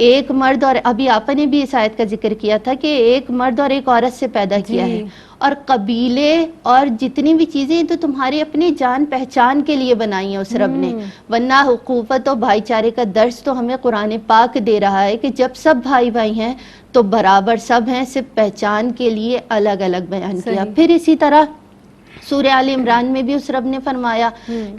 ایک مرد اور ابھی آپ نے بھی اس آیت کا ذکر کیا تھا کہ ایک مرد اور ایک عورت سے پیدا کیا ہے، اور قبیلے اور جتنی بھی چیزیں تو تمہاری اپنی جان پہچان کے لیے بنائی ہیں اس رب نے، ورنہ حقوقت و بھائی چارے کا درس تو ہمیں قرآن پاک دے رہا ہے کہ جب سب بھائی بھائی ہیں تو برابر سب ہیں، صرف پہچان کے لیے الگ الگ بیان کیا۔ پھر اسی طرح سورہ آل عمران میں بھی اس رب نے فرمایا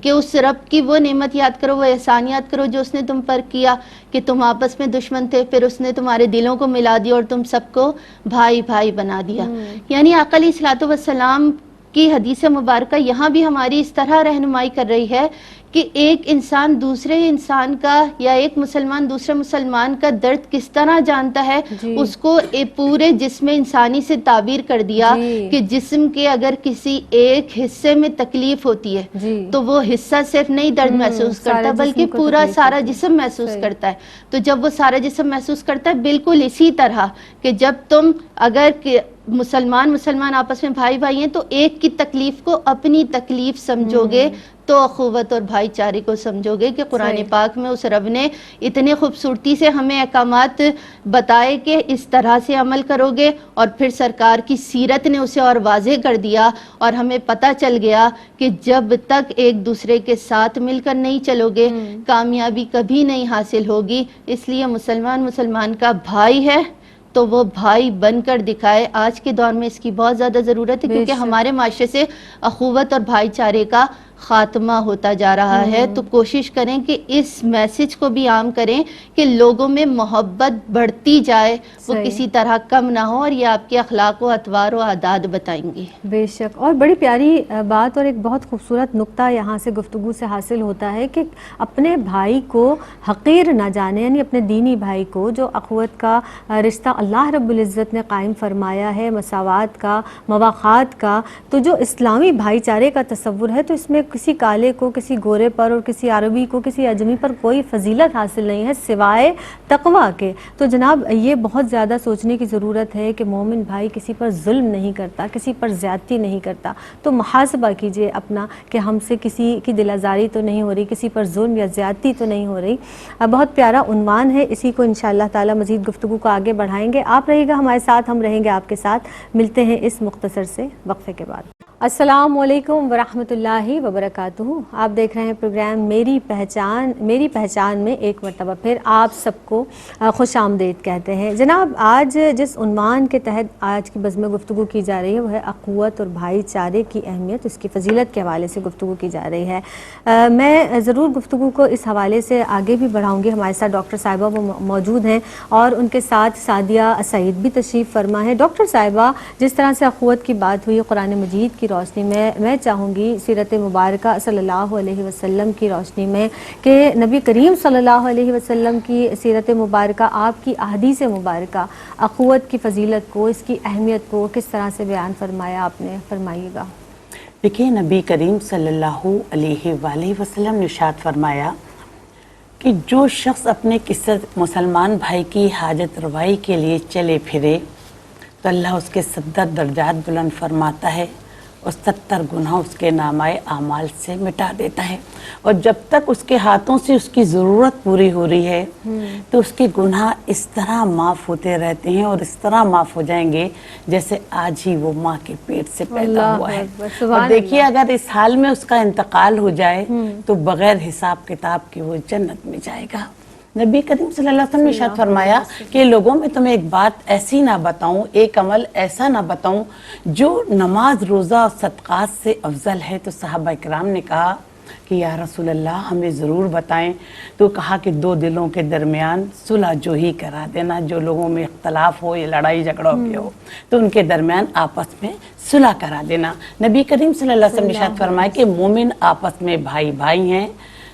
کہ اس رب کی وہ نعمت یاد کرو، وہ احسان یاد کرو جو اس نے تم پر کیا کہ تم آپس میں دشمن تھے، پھر اس نے تمہارے دلوں کو ملا دیا اور تم سب کو بھائی بھائی بنا دیا۔ یعنی آقا علیہ الصلوۃ والسلام کی حدیث مبارکہ یہاں بھی ہماری اس طرح رہنمائی کر رہی ہے کہ ایک انسان دوسرے انسان کا یا ایک مسلمان دوسرے مسلمان کا درد کس طرح جانتا ہے، اس کو پورے جسم انسانی سے تعبیر کر دیا کہ جسم کے اگر کسی ایک حصے میں تکلیف ہوتی ہے تو وہ حصہ صرف نہیں درد محسوس کرتا بلکہ پورا سارا جسم محسوس کرتا ہے۔ تو جب وہ سارا جسم محسوس کرتا ہے، بالکل اسی طرح کہ جب تم اگر مسلمان آپس میں بھائی بھائی ہیں تو ایک کی تکلیف کو اپنی تکلیف سمجھو گے تو اخوت اور بھائی چارے کو سمجھو گے کہ قرآن پاک میں اس رب نے اتنے خوبصورتی سے ہمیں احکامات بتائے کہ اس طرح سے عمل کرو گے، اور پھر سرکار کی سیرت نے اسے اور واضح کر دیا اور ہمیں پتہ چل گیا کہ جب تک ایک دوسرے کے ساتھ مل کر نہیں چلو گے کامیابی کبھی نہیں حاصل ہوگی۔ اس لیے مسلمان کا بھائی ہے تو وہ بھائی بن کر دکھائے۔ آج کے دور میں اس کی بہت زیادہ ضرورت ہے کیونکہ ہمارے معاشرے سے اخوت اور بھائی چارے کا خاتمہ ہوتا جا رہا ہے۔ تو کوشش کریں کہ اس میسج کو بھی عام کریں کہ لوگوں میں محبت بڑھتی جائے، وہ کسی طرح کم نہ ہو، اور یہ آپ کے اخلاق و اطوار و عادات بتائیں گے۔ بے شک، اور بڑی پیاری بات اور ایک بہت خوبصورت نقطہ یہاں سے گفتگو سے حاصل ہوتا ہے کہ اپنے بھائی کو حقیر نہ جانے، یعنی اپنے دینی بھائی کو، جو اخوت کا رشتہ اللہ رب العزت نے قائم فرمایا ہے، مساوات کا، مواخات کا، تو جو اسلامی بھائی چارے کا تصور ہے تو اس میں کسی کالے کو، کسی گورے پر، اور کسی عربی کو، کسی اجمی پر کوئی فضیلت حاصل نہیں ہے سوائے تقویٰ کے۔ تو جناب یہ بہت زیادہ سوچنے کی ضرورت ہے کہ مومن بھائی کسی پر ظلم نہیں کرتا، کسی پر زیادتی نہیں کرتا، تو محاسبہ کیجئے اپنا کہ ہم سے کسی کی دل آزاری تو نہیں ہو رہی، کسی پر ظلم یا زیادتی تو نہیں ہو رہی۔ بہت پیارا عنوان ہے، اسی کو انشاءاللہ تعالی مزید گفتگو کو آگے بڑھائیں گے۔ آپ رہیے گا ہمارے ساتھ، ہم رہیں گے آپ کے ساتھ۔ ملتے ہیں اس مختصر سے وقفے کے بعد۔ السلام علیکم ورحمۃ اللہ وبرکاتہ۔ آپ دیکھ رہے ہیں پروگرام میری پہچان میں ایک مرتبہ پھر آپ سب کو خوش آمدید کہتے ہیں۔ جناب آج جس عنوان کے تحت آج کی بزم گفتگو کی جا رہی ہے وہ ہے اخوت اور بھائی چارے کی اہمیت، اس کی فضیلت کے حوالے سے گفتگو کی جا رہی ہے۔ میں ضرور گفتگو کو اس حوالے سے آگے بھی بڑھاؤں گی۔ ہمارے ساتھ ڈاکٹر صاحبہ وہ موجود ہیں اور ان کے ساتھ سعدیہ سعید بھی تشریف فرما ہے۔ ڈاکٹر صاحبہ، جس طرح سے اخوت کی بات ہوئی قرآن مجید کی روشنی میں چاہوں گی سیرت مبارکہ صلی اللہ علیہ وسلم کی روشنی میں کہ نبی کریم صلی اللہ علیہ وسلم کی سیرت مبارکہ، آپ کی احادیث مبارکہ اخوت کی فضیلت کو، اس کی اہمیت کو کس طرح سے بیان فرمایا آپ نے، فرمائیے گا۔ دیکھیے نبی کریم صلی اللہ علیہ وآلہ وسلم نے ارشاد فرمایا کہ جو شخص اپنے کسی مسلمان بھائی کی حاجت روائی کے لیے چلے پھرے تو اللہ اس کے 70 درجات بلند فرماتا ہے اور 70 گناہ اس کے نامۂ اعمال سے مٹا دیتا ہے، اور جب تک اس کے ہاتھوں سے اس کی ضرورت پوری ہو رہی ہے تو اس کے گناہ اس طرح معاف ہوتے رہتے ہیں اور اس طرح معاف ہو جائیں گے جیسے آج ہی وہ ماں کے پیٹ سے پیدا ہوا ہے۔ اور دیکھیے اگر اس حال میں اس کا انتقال ہو جائے تو بغیر حساب کتاب کے وہ جنت میں جائے گا۔ نبی کریم صلی اللہ علیہ وسلم نے ارشاد فرمایا کہ لوگوں میں تمہیں ایک بات ایسی نہ بتاؤں، ایک عمل ایسا نہ بتاؤں جو نماز، روزہ اور صدقات سے افضل ہے۔ تو صحابہ کرام نے کہا کہ یا رسول اللہ ہمیں ضرور بتائیں۔ تو کہا کہ دو دلوں کے درمیان صلح جو ہی کرا دینا، جو لوگوں میں اختلاف ہو یا لڑائی جھگڑا بھی ہو تو ان کے درمیان آپس میں صلح کرا دینا۔ نبی کریم صلی اللہ علیہ وسلم نے ارشاد فرمایا کہ مومن آپس میں بھائی بھائی ہیں،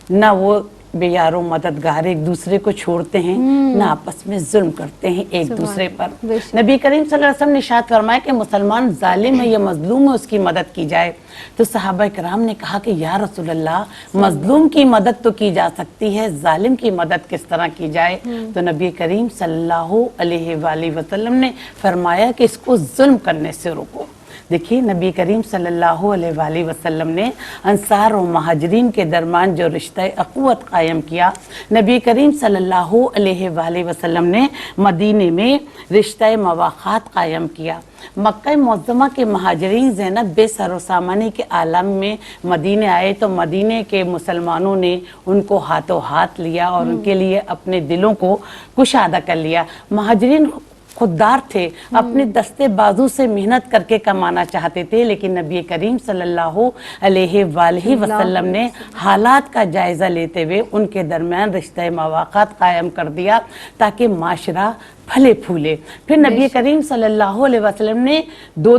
نہ وہ بے یارو مددگار ایک دوسرے کو چھوڑتے ہیں، نہ آپس میں ظلم کرتے ہیں ایک دوسرے پر۔ نبی کریم صلی اللہ علیہ وسلم نے ارشاد فرمایا کہ مسلمان ظالم ہے یا مظلوم ہے اس کی مدد کی جائے۔ تو صحابہ کرام نے کہا کہ یا رسول اللہ مظلوم کی مدد تو کی جا سکتی ہے، ظالم کی مدد کس طرح کی جائے؟ تو نبی کریم صلی اللہ علیہ وآلہ وسلم نے فرمایا کہ اس کو ظلم کرنے سے روکو۔ دیکھیے نبی کریم صلی اللہ علیہ وآلہ وسلم نے انصار و مہاجرین کے درمیان جو رشتہ اخوت قائم کیا، نبی کریم صلی اللہ علیہ وآلہ وسلم نے مدینے میں رشتہ مواخات قائم کیا۔ مکہ معظمہ کے مہاجرین زینب بے سر و سامانی کے عالم میں مدینے آئے تو مدینے کے مسلمانوں نے ان کو ہاتھوں ہاتھ لیا اور ان کے لیے اپنے دلوں کو کشادہ کر لیا۔ مہاجرین خوددار تھے، اپنے دستے بازو سے محنت کر کے کمانا چاہتے تھے، لیکن نبی کریم صلی اللہ علیہ وآلہ وسلم نے حالات کا جائزہ لیتے ہوئے ان کے درمیان رشتہ مواقعات قائم کر دیا تاکہ معاشرہ پھلے پھولے۔ پھر نبی کریم صلی اللہ علیہ وسلم نے دو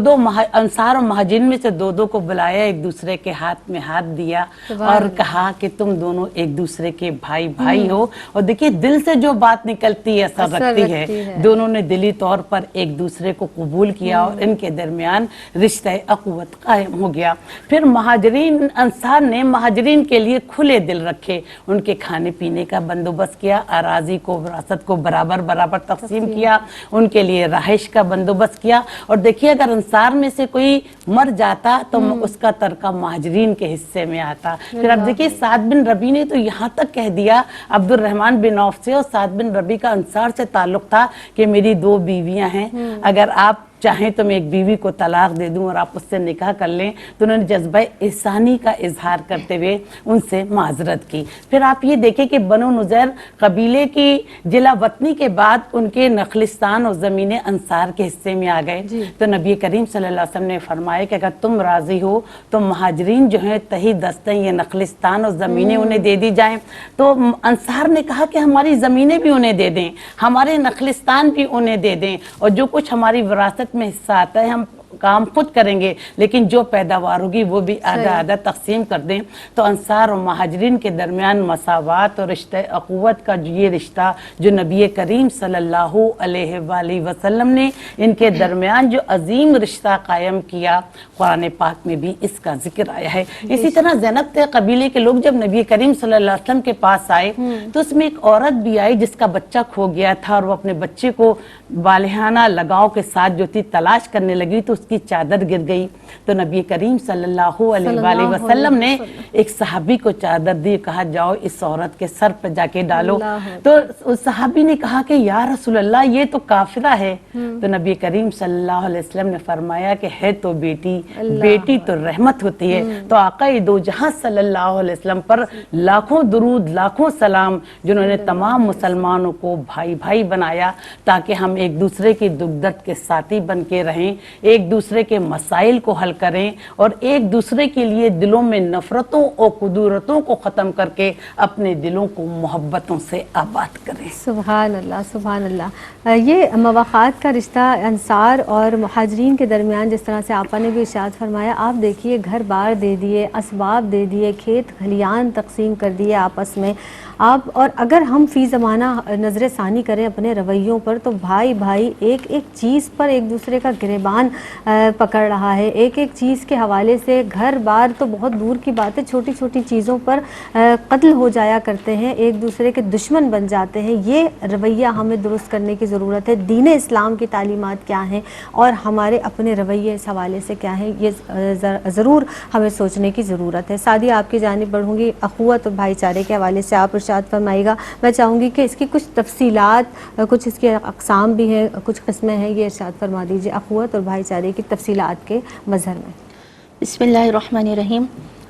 انصار و مہاجرین میں سے دو کو بلایا، ایک دوسرے کے ہاتھ میں ہاتھ دیا اور کہا کہ تم دونوں ایک دوسرے کے بھائی ہو، اور دیکھیے دل سے جو بات نکلتی ہے اثر رکھتی ہے۔ دونوں نے دلی طور پر ایک دوسرے کو قبول کیا اور ان کے درمیان رشتہ اخوت قائم ہو گیا۔ پھر مہاجرین انصار نے مہاجرین کے لیے کھلے دل رکھے، ان کے کھانے پینے کا بندوبست کیا، اراضی کو وراثت کو برابر تقسیم کیا، ان کے لیے رہائش کا بندوبست کیا۔ اور دیکھیے اگر انصار میں سے کوئی مر جاتا تو اس کا ترکہ مہاجرین کے حصے میں آتا۔ پھر اب دیکھیے سعد بن ربیع نے تو یہاں تک کہہ دیا عبد الرحمن بن عوف سے، اور سعد بن ربیع کا انصار سے تعلق تھا کہ میری 2 بیویاں ہیں، اگر آپ چاہیں تو میں ایک بیوی کو طلاق دے دوں اور آپ اس سے نکاح کر لیں۔ تو انہوں نے جذبہ احسانی کا اظہار کرتے ہوئے ان سے معذرت کی۔ پھر آپ یہ دیکھیں کہ بنو نذیر قبیلے کی جلا وطنی کے بعد ان کے نخلستان اور زمینیں انصار کے حصے میں آ گئے۔ تو نبی کریم صلی اللہ علیہ وسلم نے فرمایا کہ اگر تم راضی ہو تو مہاجرین جو ہیں تہی دستیں یہ نخلستان اور زمینیں انہیں دے دی جائیں۔ تو انصار نے کہا کہ ہماری زمینیں بھی انہیں دے دیں، ہمارے نخلستان بھی انہیں دے دیں، اور جو کچھ ہماری وراثت میں حصہ آتا ہے ہم کام خود کریں گے، لیکن جو پیداوار ہوگی وہ بھی آدھا تقسیم کر دیں۔ تو انصار اور مہاجرین کے درمیان مساوات اور رشتہ اخوت کا یہ رشتہ جو نبی کریم صلی اللہ علیہ وآلہ وسلم نے ان کے درمیان جو عظیم رشتہ قائم کیا، قرآن پاک میں بھی اس کا ذکر آیا ہے۔ اسی طرح زینب قبیلے کے لوگ جب نبی کریم صلی اللہ علیہ وسلم کے پاس آئے تو اس میں ایک عورت بھی آئی جس کا بچہ کھو گیا تھا، اور وہ اپنے بچے کو والہانہ لگاؤ کے ساتھ جو تھی تلاش کرنے لگی تو اس کی چادر گر گئی۔ تو نبی کریم صلی اللہ علیہ وآلہ وسلم نے ایک صحابی کو چادر دی، کہا جاؤ اس عورت کے سر پہ جا کے ڈالو۔ تو اس صحابی نے کہا کہ یا رسول اللہ یہ تو کافرہ ہے۔ تو نبی کریم صلی اللہ علیہ وسلم نے فرمایا کہ ہے تو بیٹی تو رحمت ہوتی ہے۔ تو آقا دو جہاں صلی اللہ علیہ وسلم پر لاکھوں درود لاکھوں سلام، جنہوں نے تمام مسلمانوں کو بھائی بنایا تاکہ ہم ایک دوسرے کی دکھ درد کے ساتھی بن کے رہیں، ایک دوسرے کے مسائل کو حل کریں، اور ایک دوسرے کے لیے دلوں میں نفرتوں اور قدورتوں کو ختم کر کے اپنے دلوں کو محبتوں سے آباد کریں۔ سبحان اللہ سبحان اللہ۔ یہ مواخات کا رشتہ انصار اور مہاجرین کے درمیان جس طرح سے آپا نے بھی ارشاد فرمایا، آپ دیکھیے گھر بار دے دیے، اسباب دے دیے، کھیت کھلیان تقسیم کر دیے آپس میں آپ، اور اگر ہم فی زمانہ نظر ثانی کریں اپنے رویوں پر تو بھائی ایک چیز پر ایک دوسرے کا گریبان پکڑ رہا ہے، ایک چیز کے حوالے سے گھر بار تو بہت دور کی بات ہے، چھوٹی چھوٹی چیزوں پر قتل ہو جایا کرتے ہیں، ایک دوسرے کے دشمن بن جاتے ہیں۔ یہ رویہ ہمیں درست کرنے کی ضرورت ہے۔ دین اسلام کی تعلیمات کیا ہیں اور ہمارے اپنے رویے اس حوالے سے کیا ہیں، یہ ضرور ہمیں سوچنے کی ضرورت ہے۔ سعدیہ آپ کی جانب بڑھوں گی، اخوت اور بھائی چارے کے حوالے سے آپ ارشاد فرمائے گا۔ میں چاہوں گی کہ اس کی کچھ تفصیلات، کچھ اس کے اقسام بھی ہیں، کچھ قسمیں ہیں، یہ ارشاد فرما دیجیے اخوت اور بھائی چارے کی تفصیلات کے مظہر میں۔ بسم اللہ الرحمن الرحیم۔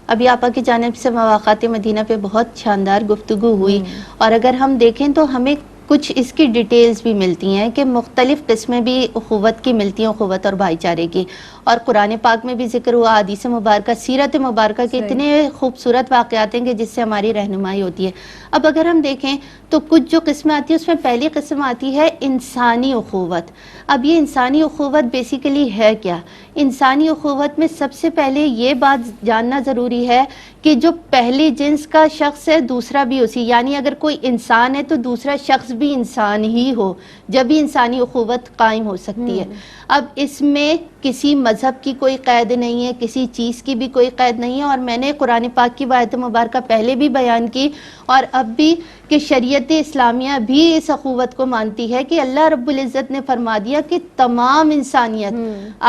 ابھی آپا کی جانب سے مواقعات مدینہ پہ بہت شاندار گفتگو ہوئی، اور اگر ہم دیکھیں تو ہمیں کچھ اس کی ڈیٹیلز بھی ملتی ہیں کہ مختلف قسمیں بھی اخوت کی ملتی ہیں، اخوت اور بھائی چارے کی، اور قرآن پاک میں بھی ذکر ہوا، حدیث مبارکہ، سیرت مبارکہ کے اتنے خوبصورت واقعات ہیں کہ جس سے ہماری رہنمائی ہوتی ہے۔ اب اگر ہم دیکھیں تو کچھ جو قسمیں آتی ہیں اس میں پہلی قسم آتی ہے انسانی اخوت۔ اب یہ انسانی اخوت بیسیکلی ہے کیا؟ انسانی اخوت میں سب سے پہلے یہ بات جاننا ضروری ہے کہ جو پہلی جنس کا شخص ہے دوسرا بھی اسی، یعنی اگر کوئی انسان ہے تو دوسرا شخص بھی انسان ہی ہو، جب ہی انسانی اخوت قائم ہو سکتی ہے۔ اب اس میں کسی مذہب کی کوئی قید نہیں ہے، کسی چیز کی بھی کوئی قید نہیں ہے، اور میں نے قرآن پاک کی آیت مبارکہ پہلے بھی بیان کی اور اب بھی کہ شریعت اسلامیہ بھی اس اخوت کو مانتی ہے کہ اللہ رب العزت نے فرما دیا کہ تمام انسانیت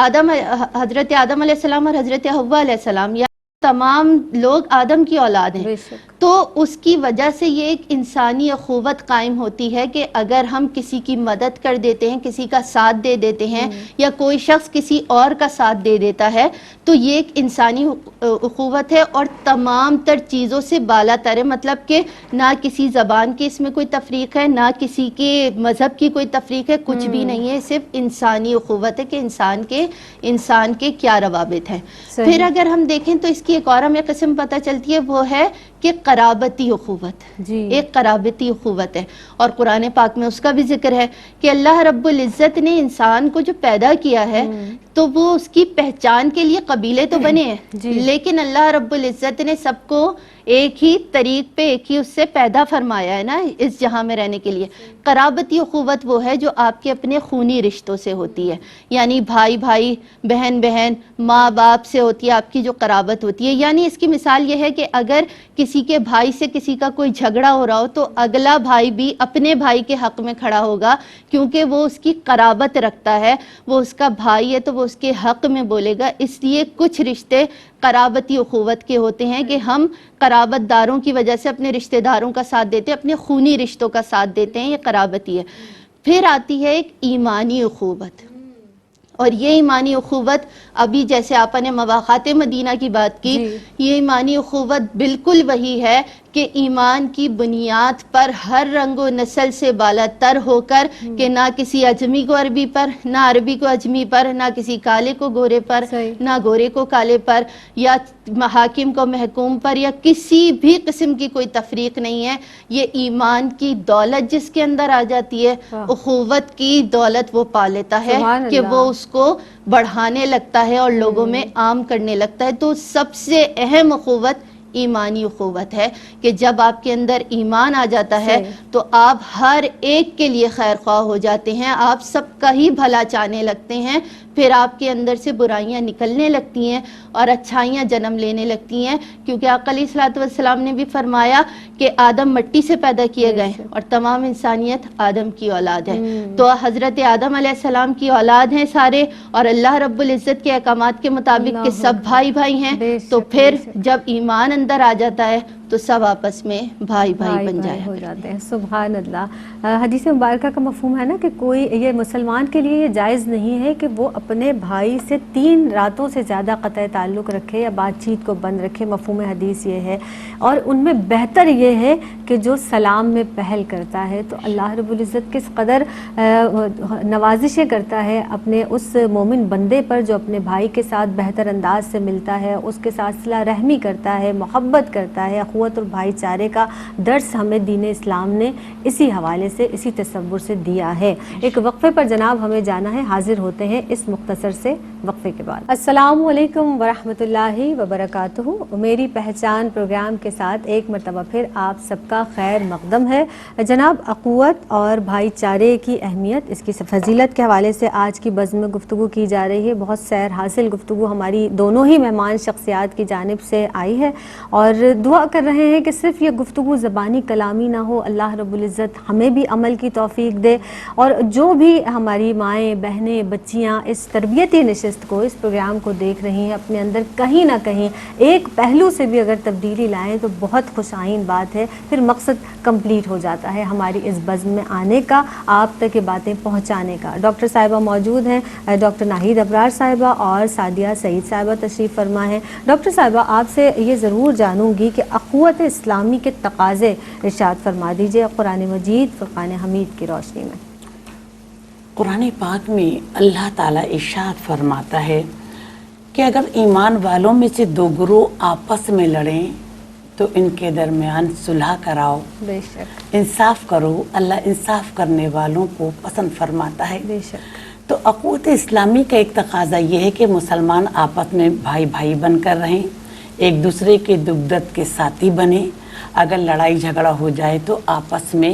حضرت آدم علیہ السلام اور حضرت حوا علیہ السلام یا تمام لوگ آدم کی اولاد ہیں، تو اس کی وجہ سے یہ ایک انسانی اخوت قائم ہوتی ہے کہ اگر ہم کسی کی مدد کر دیتے ہیں، کسی کا ساتھ دے دیتے ہیں یا کوئی شخص کسی اور کا ساتھ دے دیتا ہے تو یہ ایک انسانی اخوت ہے اور تمام تر چیزوں سے بالا تر ہے۔ مطلب کہ نہ کسی زبان کی اس میں کوئی تفریق ہے، نہ کسی کے مذہب کی کوئی تفریق ہے، کچھ بھی نہیں ہے، صرف انسانی اخوت ہے کہ انسان کے کیا روابط ہیں۔ پھر اگر ہم دیکھیں تو اس کی ایک اور ہمیں قسم پتہ چلتی ہے، وہ ہے کہ قرابتی اخوت، ایک قرابتی اخوت ہے، اور قرآن پاک میں اس کا بھی ذکر ہے کہ اللہ رب العزت نے انسان کو جو پیدا کیا ہے تو وہ اس کی پہچان کے لیے قبیلے تو بنے ہیں، لیکن اللہ رب العزت نے سب کو ایک ہی طریق پہ ایک ہی اس سے پیدا فرمایا ہے نا اس جہاں میں رہنے کے لیے۔ قرابتی اخوت وہ ہے جو آپ کے اپنے خونی رشتوں سے ہوتی ہے، یعنی بھائی بھائی، بہن بہن، ماں باپ سے ہوتی ہے آپ کی جو قرابت ہوتی ہے۔ یعنی اس کی مثال یہ ہے کہ اگر کسی کے بھائی سے کسی کا کوئی جھگڑا ہو رہا ہو تو اگلا بھائی بھی اپنے بھائی کے حق میں کھڑا ہوگا، کیونکہ وہ اس کی قرابت رکھتا ہے، وہ اس کا بھائی ہے تو وہ اس کے حق میں بولے گا۔ اس لیے کچھ رشتے قرابتی اخوت کے ہوتے ہیں کہ ہم قرابت داروں کی وجہ سے اپنے رشتہ داروں کا ساتھ دیتے ہیں، اپنے خونی رشتوں کا ساتھ دیتے ہیں، یہ قرابتی ہے۔ پھر آتی ہے ایک ایمانی اخوت، اور یہ ایمانی اخوت ابھی جیسے آپ نے مواقعات مدینہ کی بات کی، یہ ایمانی اخوت بالکل وہی ہے کہ ایمان کی بنیاد پر ہر رنگ و نسل سے بالا تر ہو کر کہ نہ کسی اجمی کو عربی پر، نہ عربی کو اجمی پر، نہ کسی کالے کو گورے پر، نہ گورے کو کالے پر، یا حاکم کو محکوم پر، یا کسی بھی قسم کی کوئی تفریق نہیں ہے۔ یہ ایمان کی دولت جس کے اندر آ جاتی ہے، اخوت کی دولت وہ پا لیتا ہے کہ وہ اس کو بڑھانے لگتا ہے اور لوگوں میں عام کرنے لگتا ہے۔ تو سب سے اہم اخوت ایمانی اخوت ہے کہ جب آپ کے اندر ایمان آ جاتا ہے تو آپ ہر ایک کے لیے خیر خواہ ہو جاتے ہیں، آپ سب کا ہی بھلا چاہنے لگتے ہیں، پھر آپ کے اندر سے برائیاں نکلنے لگتی ہیں اور اچھائیاں جنم لینے لگتی ہیں، کیونکہ آقا علیہ الصلوۃ والسلام نے بھی فرمایا کہ آدم مٹی سے پیدا کیے گئے اور تمام انسانیت آدم کی اولاد ہے۔ تو حضرت آدم علیہ السلام کی اولاد ہیں سارے، اور اللہ رب العزت کے احکامات کے مطابق کہ سب بھائی بھائی ہیں، تو پھر جب ایمان اندر آ جاتا ہے تو سب آپس میں بھائی بھائی بن ہو جاتے ہیں۔ سبحان اللہ۔ حدیث مبارکہ کا مفہوم ہے نا کہ کوئی یہ مسلمان کے لیے یہ جائز نہیں ہے کہ وہ اپنے بھائی سے 3 راتوں سے زیادہ قطع تعلق رکھے یا بات چیت کو بند رکھے، مفہوم حدیث یہ ہے، اور ان میں بہتر یہ ہے کہ جو سلام میں پہل کرتا ہے۔ تو اللہ رب العزت کس قدر نوازشیں کرتا ہے اپنے اس مومن بندے پر جو اپنے بھائی کے ساتھ بہتر انداز سے ملتا ہے، اس کے ساتھ صلہ رحمی کرتا ہے، محبت کرتا ہے۔ اخوت اور بھائی چارے کا درس ہمیں دین اسلام نے اسی حوالے سے، اسی تصور سے دیا ہے۔ ایک وقفے پر جناب ہمیں جانا ہے، حاضر ہوتے ہیں اس مختصر سے وقفے کے بعد۔ السلام علیکم ورحمۃ اللہ وبرکاتہ۔ میری پہچان پروگرام کے ساتھ ایک مرتبہ پھر آپ سب کا خیر مقدم ہے۔ جناب، اخوت اور بھائی چارے کی اہمیت، اس کی فضیلت کے حوالے سے آج کی بزم میں گفتگو کی جا رہی ہے۔ بہت سیر حاصل گفتگو ہماری دونوں ہی مہمان شخصیات کی جانب سے آئی ہے، اور دعا کر رہے ہیں کہ صرف یہ گفتگو زبانی کلامی نہ ہو، اللہ رب العزت ہمیں بھی عمل کی توفیق دے، اور جو بھی ہماری مائیں بہنیں بچیاں اس تربیتی نشست کو، اس پروگرام کو دیکھ رہی ہیں، اپنے اندر کہیں نہ کہیں ایک پہلو سے بھی اگر تبدیلی لائیں تو بہت خوش آئین بات ہے، پھر مقصد کمپلیٹ ہو جاتا ہے ہماری اس بزم میں آنے کا، آپ تک یہ باتیں پہنچانے کا۔ ڈاکٹر صاحبہ موجود ہیں، ڈاکٹر ناہید ابرار صاحبہ اور سعدیہ سعید صاحبہ تشریف فرما ہیں۔ ڈاکٹر صاحبہ، آپ سے یہ ضرور جانوں گی کہ اخوت اسلامی کے تقاضے ارشاد فرما دیجئے قرآن مجید فرقان حمید کی روشنی میں۔ قرآن پاک میں اللہ تعالیٰ ارشاد فرماتا ہے کہ اگر ایمان والوں میں سے 2 گروہ آپس میں لڑیں تو ان کے درمیان صلح کراؤ، بے شک انصاف کرو، اللہ انصاف کرنے والوں کو پسند فرماتا ہے۔ بے شک۔ تو اخوت اسلامی کا ایک تقاضا یہ ہے کہ مسلمان آپس میں بھائی بھائی بن کر رہیں، ایک دوسرے کے دکھ درد کے ساتھی بنیں، اگر لڑائی جھگڑا ہو جائے تو آپس میں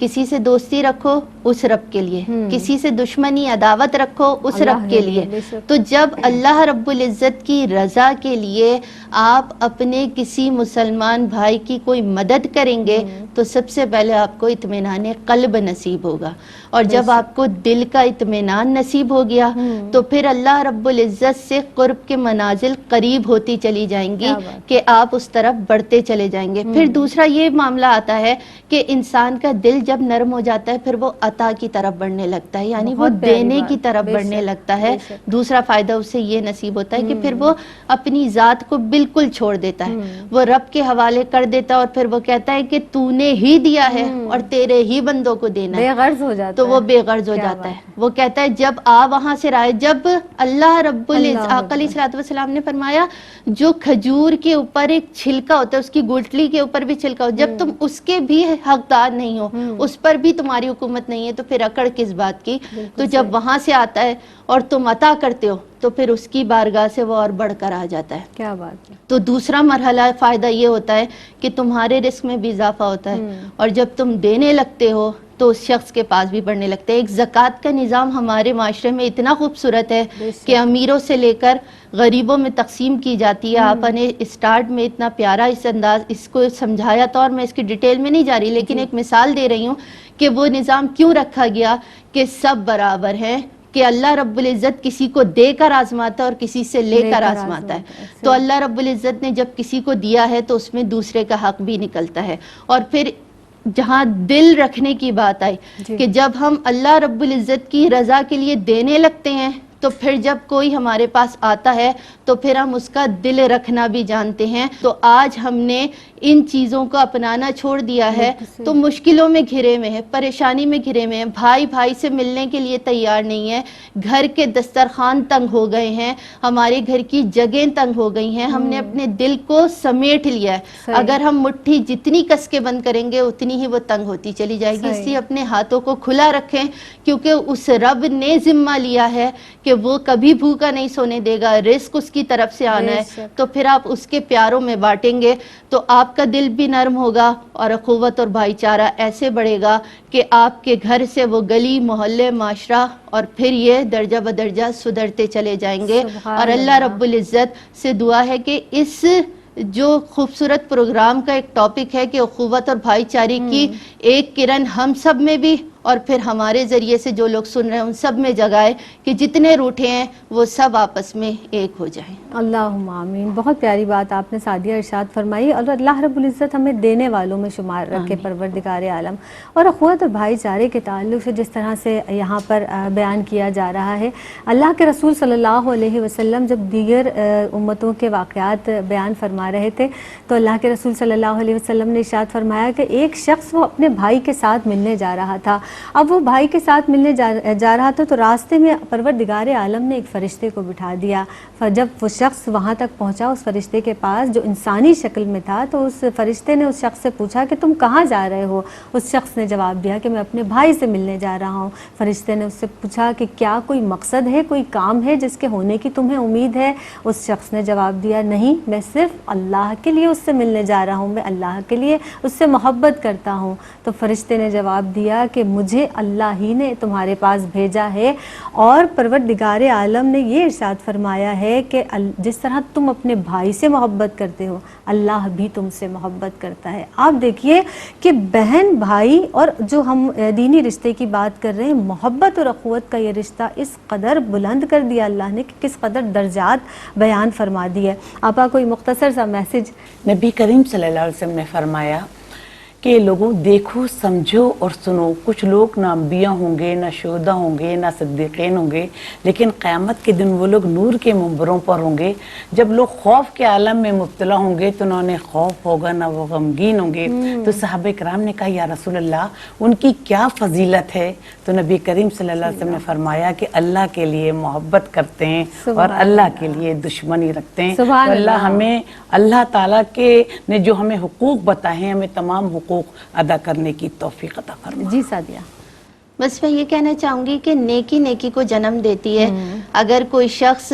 کسی سے دوستی رکھو اس رب کے لیے، کسی سے دشمنی عداوت رکھو اس رب کے لیے۔ تو جب اللہ رب العزت کی رضا کے لیے آپ اپنے کسی مسلمان بھائی کی کوئی مدد کریں گے تو سب سے پہلے آپ کو اطمینان قلب نصیب ہوگا، اور جب آپ کو دل کا اطمینان نصیب ہو گیا تو پھر اللہ رب العزت سے قرب کے منازل قریب ہوتی چلی جائیں گی کہ آپ اس طرف بڑھتے چلے جائیں گے۔ پھر دوسرا یہ معاملہ آتا ہے کہ انسان کا دل جب نرم ہو جاتا ہے پھر وہ عطا کی طرف بڑھنے لگتا ہے، یعنی وہ دینے کی طرف بڑھنے لگتا ہے۔ دوسرا فائدہ اسے یہ نصیب ہوتا ہے کہ پھر وہ اپنی ذات کو بالکل چھوڑ دیتا ہے، وہ رب کے حوالے کر دیتا ہے، اور پھر وہ کہتا ہے کہ تو نے ہی دیا ہے اور تیرے ہی بندوں کو دینا ہے، بے غرض ہو جاتا تو وہ بے غرض ہو جاتا ہے۔ وہ کہتا ہے جب وہاں سے رائے، جب اللہ رب العزت آقا علیہ الصلوۃ والسلام نے فرمایا جو کھجور کے اوپر ایک چھلکا ہوتا ہے، اس کی گٹلی کے اوپر بھی چھلکا ہو، جب تم اس کے بھی حقدار نہیں ہو، اس پر بھی تمہاری حکومت نہیں ہے، تو پھر اکڑ کس بات کی؟ تو جب وہاں سے آتا ہے اور تم عطا کرتے ہو تو پھر اس کی بارگاہ سے وہ اور بڑھ کر آ جاتا ہے۔ کیا بات ہے۔ تو دوسرا مرحلہ فائدہ یہ ہوتا ہے کہ تمہارے رزق میں بھی اضافہ ہوتا ہے، اور جب تم دینے لگتے ہو تو اس شخص کے پاس بھی بڑھنے لگتے ہیں۔ ایک زکوٰۃ کا نظام ہمارے معاشرے میں اتنا خوبصورت ہے کہ امیروں سے لے کر غریبوں میں تقسیم کی جاتی ہے۔ آپ نے اسٹارٹ میں اتنا پیارا اس کو سمجھایا تھا، اور میں اس کی ڈیٹیل میں نہیں جا رہی، لیکن ایک مثال دے رہی ہوں کہ وہ نظام کیوں رکھا گیا کہ سب برابر ہیں، کہ اللہ رب العزت کسی کو دے کر آزماتا ہے اور کسی سے لے کر آزماتا ہے۔ تو اللہ رب العزت نے جب کسی کو دیا ہے تو اس میں دوسرے کا حق بھی نکلتا ہے۔ اور پھر جہاں دل رکھنے کی بات آئی کہ جب ہم اللہ رب العزت کی رضا کے لیے دینے لگتے ہیں تو پھر جب کوئی ہمارے پاس آتا ہے تو پھر ہم اس کا دل رکھنا بھی جانتے ہیں۔ تو آج ہم نے ان چیزوں کو اپنانا چھوڑ دیا ہے تو مشکلوں میں گھرے میں ہے، پریشانی میں گھرے میں ہے، بھائی بھائی سے ملنے کے لیے تیار نہیں ہے، گھر کے دسترخوان تنگ ہو گئے ہیں، ہمارے گھر کی جگہیں تنگ ہو گئی ہیں، ہم نے اپنے دل کو سمیٹ لیا ہے۔ اگر ہم مٹھی جتنی کس کے بند کریں گے اتنی ہی وہ تنگ ہوتی چلی جائے گی۔ اس لیے اپنے ہاتھوں کو کھلا رکھیں، کیونکہ اس رب نے ذمہ لیا ہے کہ وہ کبھی بھوکا نہیں سونے دے گا، رزق اس کی طرف سے آنا ہے۔ تو پھر آپ اس کے پیاروں میں بانٹیں گے تو آپ کا دل بھی نرم ہوگا اور اخوت اور بھائی چارہ ایسے بڑھے گا کہ آپ کے گھر سے وہ گلی محلے معاشرہ اور پھر یہ درجہ بدرجہ سدھرتے چلے جائیں گے۔ اور اللہ رب العزت سے دعا ہے کہ اس جو خوبصورت پروگرام کا ایک ٹاپک ہے کہ اخوت اور بھائی چارے کی ایک کرن ہم سب میں بھی اور پھر ہمارے ذریعے سے جو لوگ سن رہے ہیں ان سب میں جگائے کہ جتنے روٹھے ہیں وہ سب آپس میں ایک ہو جائیں۔ اللہم آمین۔ بہت پیاری بات آپ نے سعدیہ ارشاد فرمائی، اور اللہ رب العزت ہمیں دینے والوں میں شمار رکھے پروردگار عالم۔ اور اخوت اور بھائی چارے کے تعلق سے جس طرح سے یہاں پر بیان کیا جا رہا ہے، اللہ کے رسول صلی اللہ علیہ وسلم جب دیگر امتوں کے واقعات بیان فرما رہے تھے تو اللہ کے رسول صلی اللہ علیہ وسلم نے ارشاد فرمایا کہ ایک شخص وہ اپنے بھائی کے ساتھ ملنے جا رہا تھا۔ اب وہ بھائی کے ساتھ ملنے جا رہا تھا تو راستے میں پروردگار عالم نے ایک فرشتے کو بٹھا دیا۔ جب وہ شخص وہاں تک پہنچا اس فرشتے کے پاس جو انسانی شکل میں تھا، تو اس فرشتے نے اس شخص سے پوچھا کہ تم کہاں جا رہے ہو؟ اس شخص نے جواب دیا کہ میں اپنے بھائی سے ملنے جا رہا ہوں۔ فرشتے نے اس سے پوچھا کہ کیا کوئی مقصد ہے، کوئی کام ہے جس کے ہونے کی تمہیں امید ہے؟ اس شخص نے جواب دیا نہیں، میں صرف اللہ کے لیے اس سے ملنے جا رہا ہوں، میں اللہ کے لیے اس سے محبت کرتا ہوں۔ تو فرشتے نے جواب دیا کہ مجھے اللہ ہی نے تمہارے پاس بھیجا ہے، اور پروردگار عالم نے یہ ارشاد فرمایا ہے کہ جس طرح تم اپنے بھائی سے محبت کرتے ہو اللہ بھی تم سے محبت کرتا ہے۔ آپ دیکھیے کہ بہن بھائی اور جو ہم دینی رشتے کی بات کر رہے ہیں، محبت اور اخوت کا یہ رشتہ اس قدر بلند کر دیا اللہ نے کہ کس قدر درجات بیان فرما دیے۔ آپا کوئی مختصر سا میسج؟ نبی کریم صلی اللہ علیہ وسلم نے فرمایا کہ لوگوں دیکھو سمجھو اور سنو، کچھ لوگ نہ انبیاء ہوں گے، نہ شہداء ہوں گے، نہ صدیقین ہوں گے، لیکن قیامت کے دن وہ لوگ نور کے منبروں پر ہوں گے۔ جب لوگ خوف کے عالم میں مبتلا ہوں گے تو نہ انہیں خوف ہوگا نہ وہ غمگین ہوں گے۔ تو صحابہ کرام نے کہا یا رسول اللہ ان کی کیا فضیلت ہے؟ تو نبی کریم صلی اللہ علیہ وسلم نے فرمایا کہ اللہ کے لیے محبت کرتے ہیں اور اللہ کے لیے دشمنی رکھتے ہیں۔ تو اللہ ہمیں، اللہ تعالیٰ کے نے جو ہمیں حقوق بتائے ہیں، ہمیں تمام حقوق ادا کرنے کی توفیق عطا فرمائے۔ جی سعدیہ۔ بس میں یہ کہنا چاہوں گی کہ نیکی نیکی کو جنم دیتی ہے۔ اگر کوئی شخص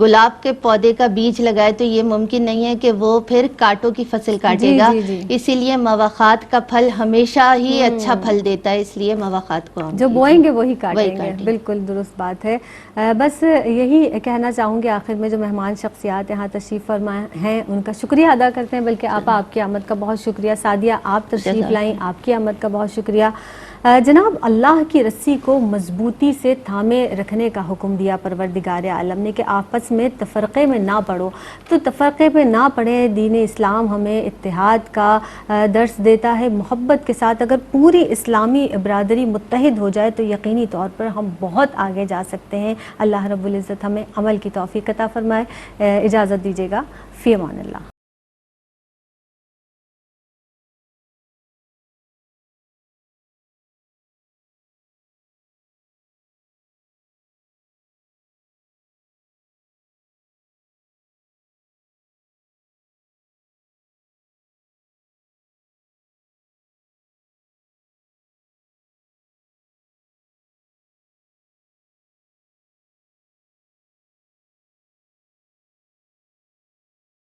گلاب کے پودے کا بیج لگائے تو یہ ممکن نہیں ہے کہ وہ پھر کانٹوں کی فصل کاٹے گا، اسی لیے مواخات کا پھل ہمیشہ ہی اچھا پھل دیتا ہے، اس لیے مواخات کو ہم جو بوئیں گے وہی کاٹیں گے، بالکل درست بات ہے۔ بس یہی کہنا چاہوں گی آخر میں جو مہمان شخصیات یہاں تشریف فرما ہیں ان کا شکریہ ادا کرتے ہیں، بلکہ آپ کی آمد کا بہت شکریہ، سعدیہ آپ تشریف لائیں، آپ کی آمد کا بہت شکریہ۔ جناب، اللہ کی رسی کو مضبوطی سے تھامے رکھنے کا حکم دیا پروردگار عالم نے کہ آپس میں تفرقے میں نہ پڑو، تو تفرقے میں نہ پڑیں۔ دین اسلام ہمیں اتحاد کا درس دیتا ہے، محبت کے ساتھ اگر پوری اسلامی برادری متحد ہو جائے تو یقینی طور پر ہم بہت آگے جا سکتے ہیں۔ اللہ رب العزت ہمیں عمل کی توفیق عطا فرمائے۔ اجازت دیجیے گا، فی امان اللہ۔